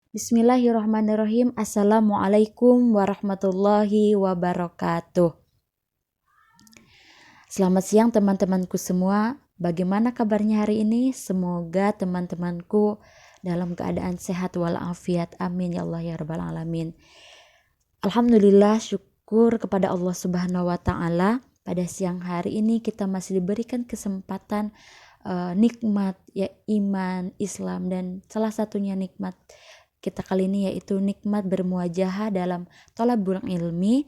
Bismillahirrahmanirrahim. Assalamualaikum warahmatullahi wabarakatuh. Selamat siang teman-temanku semua. Bagaimana kabarnya hari ini? Semoga teman-temanku dalam keadaan sehat walafiat. Amin ya Allah ya rabbal alamin. Alhamdulillah, syukur kepada Allah Subhanahu wa taala. Pada siang hari ini kita masih diberikan kesempatan nikmat ya iman, Islam, dan salah satunya nikmat kita kali ini yaitu nikmat bermuajahah dalam thalabul ilmi,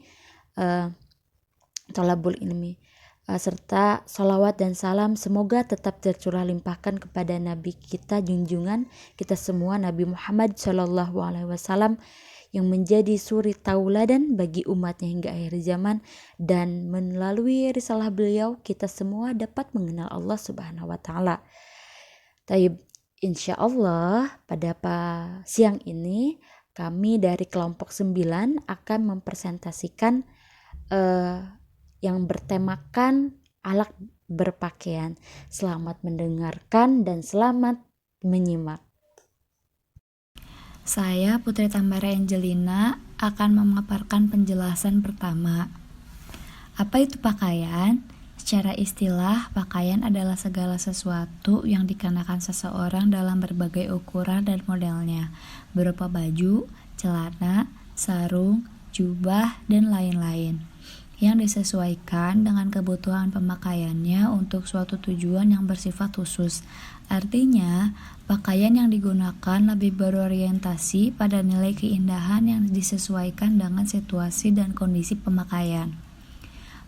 serta salawat dan salam semoga tetap tercurah limpahkan kepada Nabi kita junjungan kita semua, Nabi Muhammad SAW, yang menjadi suri tauladan bagi umatnya hingga akhir zaman, dan melalui risalah beliau kita semua dapat mengenal Allah Subhanahu wa taala. Taib, insya Allah pada siang ini kami dari kelompok 9 akan mempresentasikan yang bertemakan akhlak berpakaian. Selamat mendengarkan dan selamat menyimak. Saya Putri Tambara Angelina akan memaparkan penjelasan pertama. Apa itu pakaian? Secara istilah, pakaian adalah segala sesuatu yang dikenakan seseorang dalam berbagai ukuran dan modelnya, berupa baju, celana, sarung, jubah, dan lain-lain, yang disesuaikan dengan kebutuhan pemakaiannya untuk suatu tujuan yang bersifat khusus. Artinya, pakaian yang digunakan lebih berorientasi pada nilai keindahan yang disesuaikan dengan situasi dan kondisi pemakaian.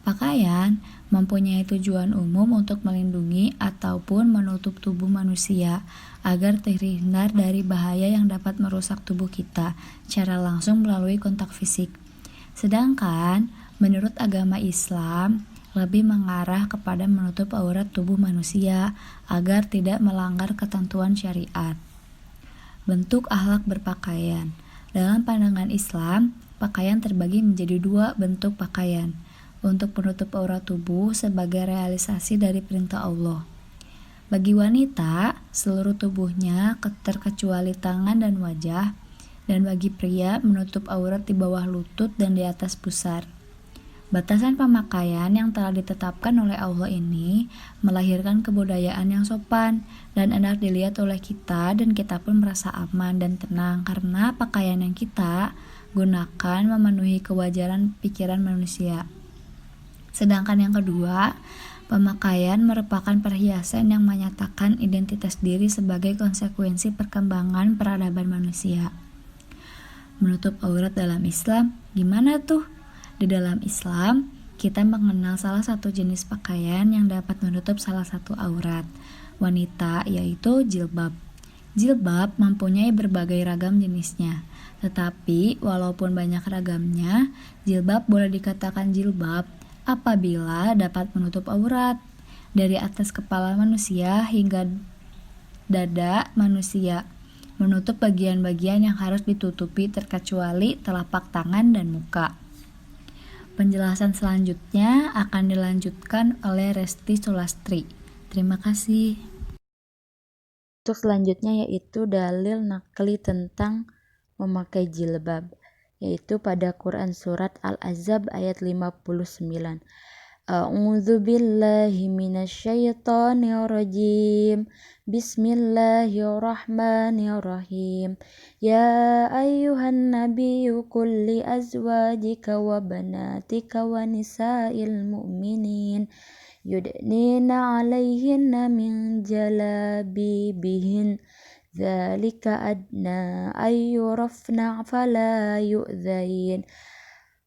Pakaian mempunyai tujuan umum untuk melindungi ataupun menutup tubuh manusia agar terhindar dari bahaya yang dapat merusak tubuh kita secara langsung melalui kontak fisik. Sedangkan menurut agama Islam lebih mengarah kepada menutup aurat tubuh manusia agar tidak melanggar ketentuan syariat. Bentuk akhlak berpakaian. Dalam pandangan Islam, pakaian terbagi menjadi 2 bentuk pakaian. Untuk penutup aurat tubuh sebagai realisasi dari perintah Allah. Bagi wanita, seluruh tubuhnya terkecuali tangan dan wajah, dan bagi pria menutup aurat di bawah lutut dan di atas pusar. Batasan pemakaian yang telah ditetapkan oleh Allah ini melahirkan kebudayaan yang sopan dan enak dilihat oleh kita, dan kita pun merasa aman dan tenang karena pakaian yang kita gunakan memenuhi kewajaran pikiran manusia. Sedangkan yang kedua, pemakaian merupakan perhiasan yang menyatakan identitas diri sebagai konsekuensi perkembangan peradaban manusia. Menutup aurat dalam Islam, gimana tuh? Di dalam Islam, kita mengenal salah satu jenis pakaian yang dapat menutup salah satu aurat wanita, yaitu jilbab. Jilbab mempunyai berbagai ragam jenisnya, tetapi walaupun banyak ragamnya, jilbab boleh dikatakan jilbab apabila dapat menutup aurat dari atas kepala manusia hingga dada manusia, menutup bagian-bagian yang harus ditutupi terkecuali telapak tangan dan muka. Penjelasan selanjutnya akan dilanjutkan oleh Resti Sulastri. Terima kasih. Untuk selanjutnya yaitu dalil nakli tentang memakai jilbab, yaitu pada Quran surat Al-Ahzab ayat 59. A'udzu billahi minasyaitonir rajim. Bismillahirrahmanirrahim. Ya ayyuhan nabiyyu qul li azwajika wa banatika wa nisa'il mu'minin yudnina 'alaihinna min jalabibihin dzalika adna ayyurafna fala yu'dzain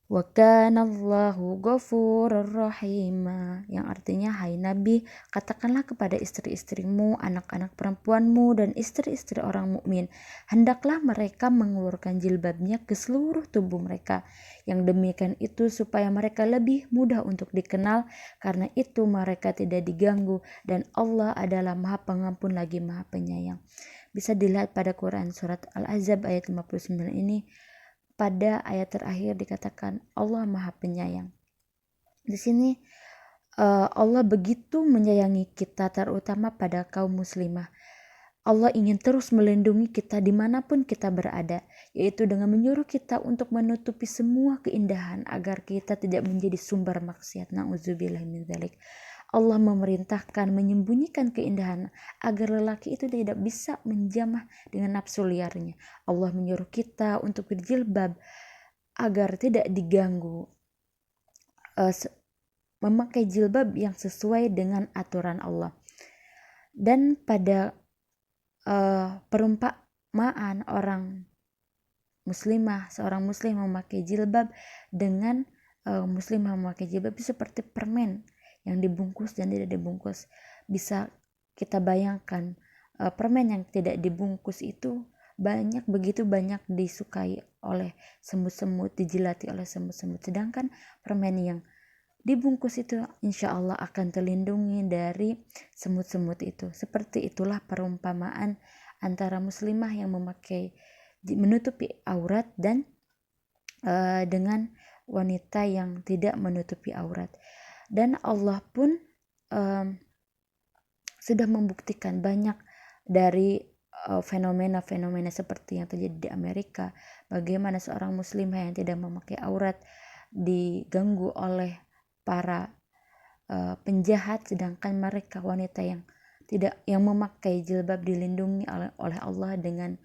wa kana Allahu ghafurur rahim, yang artinya, hai Nabi, katakanlah kepada istri-istrimu, anak-anak perempuanmu, dan istri-istri orang mukmin, hendaklah mereka mengeluarkan jilbabnya ke seluruh tubuh mereka. Yang demikian itu supaya mereka lebih mudah untuk dikenal, karena itu mereka tidak diganggu, dan Allah adalah Maha Pengampun lagi Maha Penyayang. Bisa dilihat pada Quran surat Al-Ahzab ayat 59 ini. Pada ayat terakhir dikatakan Allah Maha Penyayang. Di sini Allah begitu menyayangi kita, terutama pada kaum muslimah. Allah ingin terus melindungi kita dimanapun kita berada, yaitu dengan menyuruh kita untuk menutupi semua keindahan agar kita tidak menjadi sumber maksiat. Na'udzubillah min dzalik. Allah memerintahkan menyembunyikan keindahan agar lelaki itu tidak bisa menjamah dengan nafsu liarnya. Allah menyuruh kita untuk berjilbab agar tidak diganggu, memakai jilbab yang sesuai dengan aturan Allah. Dan pada perumpamaan orang muslimah, seorang muslim memakai jilbab dengan muslimah memakai jilbab itu seperti permen yang dibungkus dan tidak dibungkus. Bisa kita bayangkan, permen yang tidak dibungkus itu begitu banyak disukai oleh semut-semut, dijilati oleh semut-semut, sedangkan permen yang dibungkus itu insya Allah akan terlindungi dari semut-semut itu. Seperti itulah perumpamaan antara muslimah yang menutupi aurat dan dengan wanita yang tidak menutupi aurat. Dan Allah pun sudah membuktikan banyak dari fenomena-fenomena seperti yang terjadi di Amerika, bagaimana seorang muslimah yang tidak memakai aurat diganggu oleh para penjahat, sedangkan mereka wanita yang memakai jilbab dilindungi oleh Allah dengan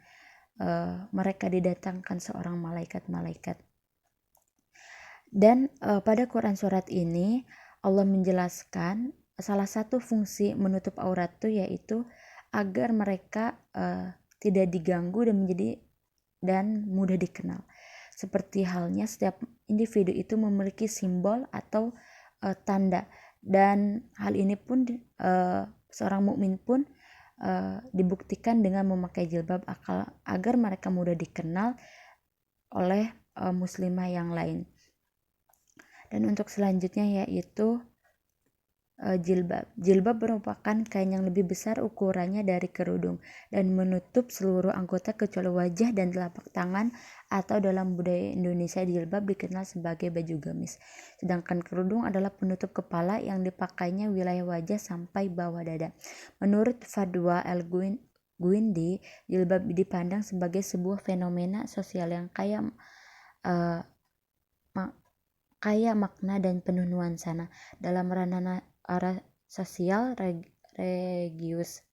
mereka didatangkan seorang malaikat-malaikat. Dan pada Quran surat ini Allah menjelaskan salah satu fungsi menutup aurat itu yaitu agar mereka tidak diganggu dan mudah dikenal. Seperti halnya setiap individu itu memiliki simbol atau tanda, dan hal ini pun seorang mukmin pun dibuktikan dengan memakai jilbab agar mereka mudah dikenal oleh muslimah yang lain. Dan untuk selanjutnya yaitu jilbab merupakan kain yang lebih besar ukurannya dari kerudung dan menutup seluruh anggota kecuali wajah dan telapak tangan, atau dalam budaya Indonesia jilbab dikenal sebagai baju gamis, sedangkan kerudung adalah penutup kepala yang dipakainya wilayah wajah sampai bawah dada. Menurut Fadwa El-Guindi, jilbab dipandang sebagai sebuah fenomena sosial yang kaya makna dan penuh nuansa. Dalam ranah sosial religius,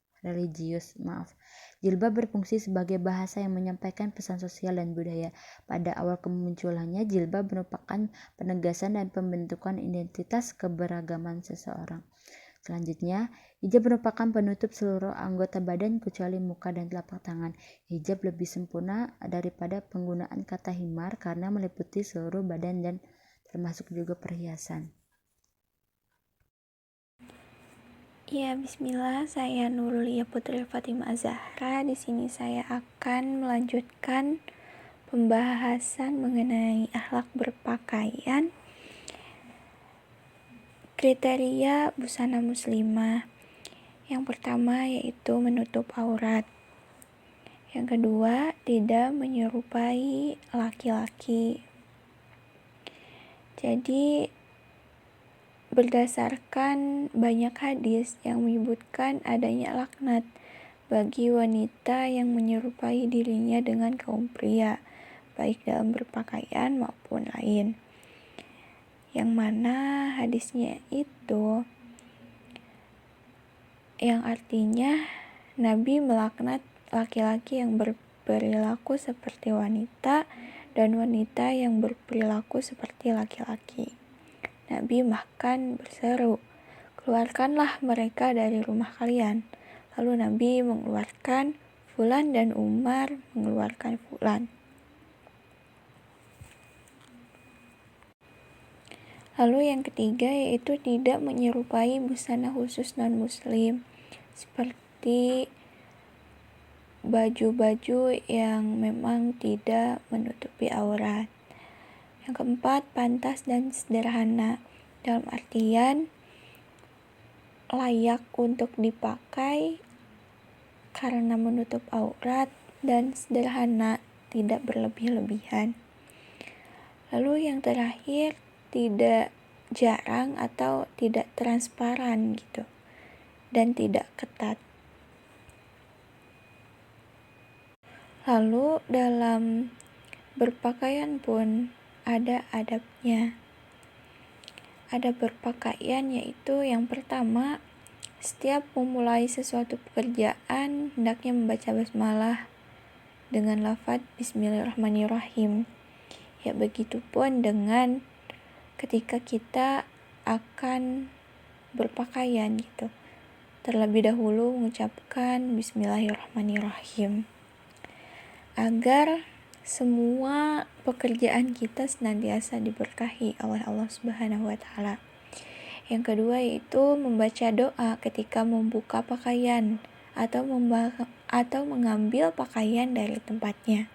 jilbab berfungsi sebagai bahasa yang menyampaikan pesan sosial dan budaya. Pada awal kemunculannya, jilbab merupakan penegasan dan pembentukan identitas keberagaman seseorang. Selanjutnya, hijab merupakan penutup seluruh anggota badan kecuali muka dan telapak tangan. Hijab lebih sempurna daripada penggunaan kata himar karena meliputi seluruh badan dan termasuk juga perhiasan. Ya, bismillah, saya Nurulia Putri Fatimah Zahra. Di sini saya akan melanjutkan pembahasan mengenai akhlak berpakaian. Kriteria busana muslimah. Yang pertama yaitu menutup aurat. Yang kedua, tidak menyerupai laki-laki. Jadi berdasarkan banyak hadis yang menyebutkan adanya laknat bagi wanita yang menyerupai dirinya dengan kaum pria, baik dalam berpakaian maupun lain. Yang mana hadisnya itu yang artinya Nabi melaknat laki-laki yang berperilaku seperti wanita dan wanita yang berperilaku seperti laki-laki. Nabi bahkan berseru, "Keluarkanlah mereka dari rumah kalian." Lalu Nabi mengeluarkan Fulan dan Umar mengeluarkan Fulan. Lalu yang ketiga yaitu tidak menyerupai busana khusus non-muslim, seperti baju-baju yang memang tidak menutupi aurat. Yang keempat, pantas dan sederhana, dalam artian layak untuk dipakai karena menutup aurat dan sederhana, tidak berlebih-lebihan. Lalu yang terakhir, tidak jarang atau tidak transparan gitu, dan tidak ketat. Lalu dalam berpakaian pun ada adabnya. Ada berpakaian yaitu yang pertama, setiap memulai sesuatu pekerjaan hendaknya membaca basmalah dengan lafaz Bismillahirrahmanirrahim. Ya begitupun dengan ketika kita akan berpakaian gitu. Terlebih dahulu mengucapkan Bismillahirrahmanirrahim. Agar semua pekerjaan kita senantiasa diberkahi oleh Allah Subhanahu wa taala. Yang kedua yaitu membaca doa ketika membuka pakaian atau mengambil pakaian dari tempatnya.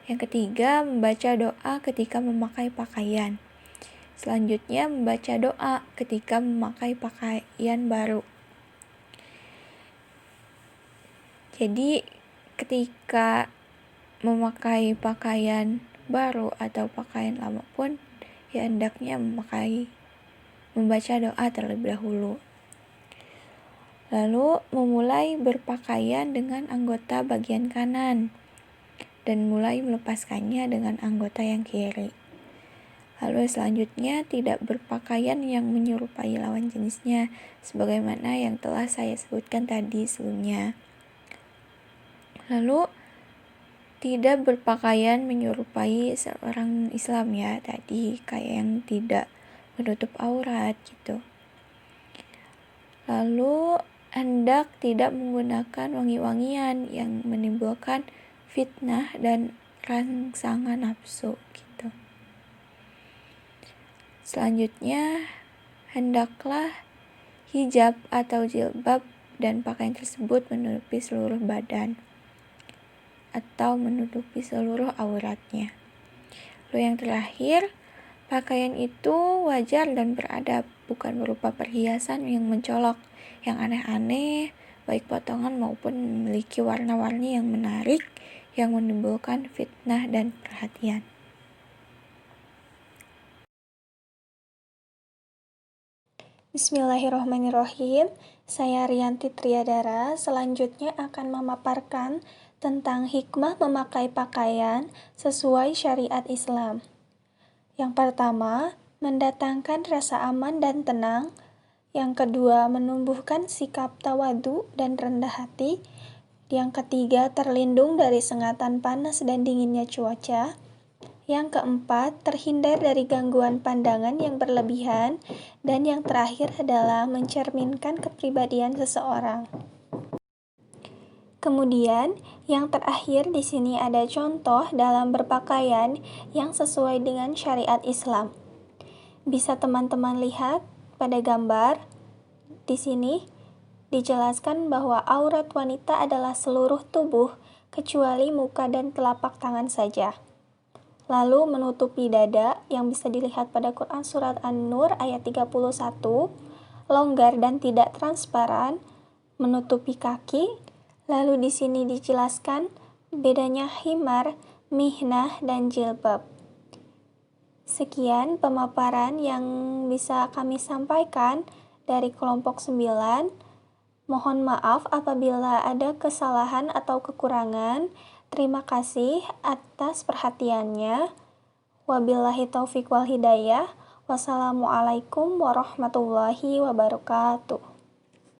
Yang ketiga, membaca doa ketika memakai pakaian. Selanjutnya, membaca doa ketika memakai pakaian baru. Jadi, ketika memakai pakaian baru atau pakaian lama pun, ya hendaknya membaca doa terlebih dahulu. Lalu memulai berpakaian dengan anggota bagian kanan dan mulai melepaskannya dengan anggota yang kiri. Lalu selanjutnya tidak berpakaian yang menyerupai lawan jenisnya sebagaimana yang telah saya sebutkan tadi sebelumnya. Lalu tidak berpakaian menyerupai seorang Islam ya tadi, kayak yang tidak menutup aurat gitu. Lalu hendak tidak menggunakan wangi-wangian yang menimbulkan fitnah dan rangsangan nafsu gitu. Selanjutnya hendaklah hijab atau jilbab dan pakaian tersebut menutupi seluruh badan atau menutupi seluruh auratnya. Lalu yang terakhir, pakaian itu wajar dan beradab, bukan berupa perhiasan yang mencolok, yang aneh-aneh, baik potongan maupun memiliki warna-warni yang menarik, yang menimbulkan fitnah dan perhatian. Bismillahirrahmanirrahim. Saya Rianti Triadara selanjutnya akan memaparkan tentang hikmah memakai pakaian sesuai syariat Islam. Yang pertama, mendatangkan rasa aman dan tenang. Yang kedua, menumbuhkan sikap tawadu dan rendah hati. Yang ketiga, terlindung dari sengatan panas dan dinginnya cuaca. Yang keempat, terhindar dari gangguan pandangan yang berlebihan. Dan yang terakhir adalah mencerminkan kepribadian seseorang. Kemudian, yang terakhir di sini ada contoh dalam berpakaian yang sesuai dengan syariat Islam. Bisa teman-teman lihat pada gambar di sini dijelaskan bahwa aurat wanita adalah seluruh tubuh kecuali muka dan telapak tangan saja. Lalu menutupi dada yang bisa dilihat pada Quran surat An-Nur ayat 31, longgar dan tidak transparan, menutupi kaki. Lalu di sini dijelaskan bedanya khimar, mihnah, dan jilbab. Sekian pemaparan yang bisa kami sampaikan dari kelompok 9. Mohon maaf apabila ada kesalahan atau kekurangan. Terima kasih atas perhatiannya. Wabillahi taufiq wal hidayah. Wassalamualaikum warahmatullahi wabarakatuh.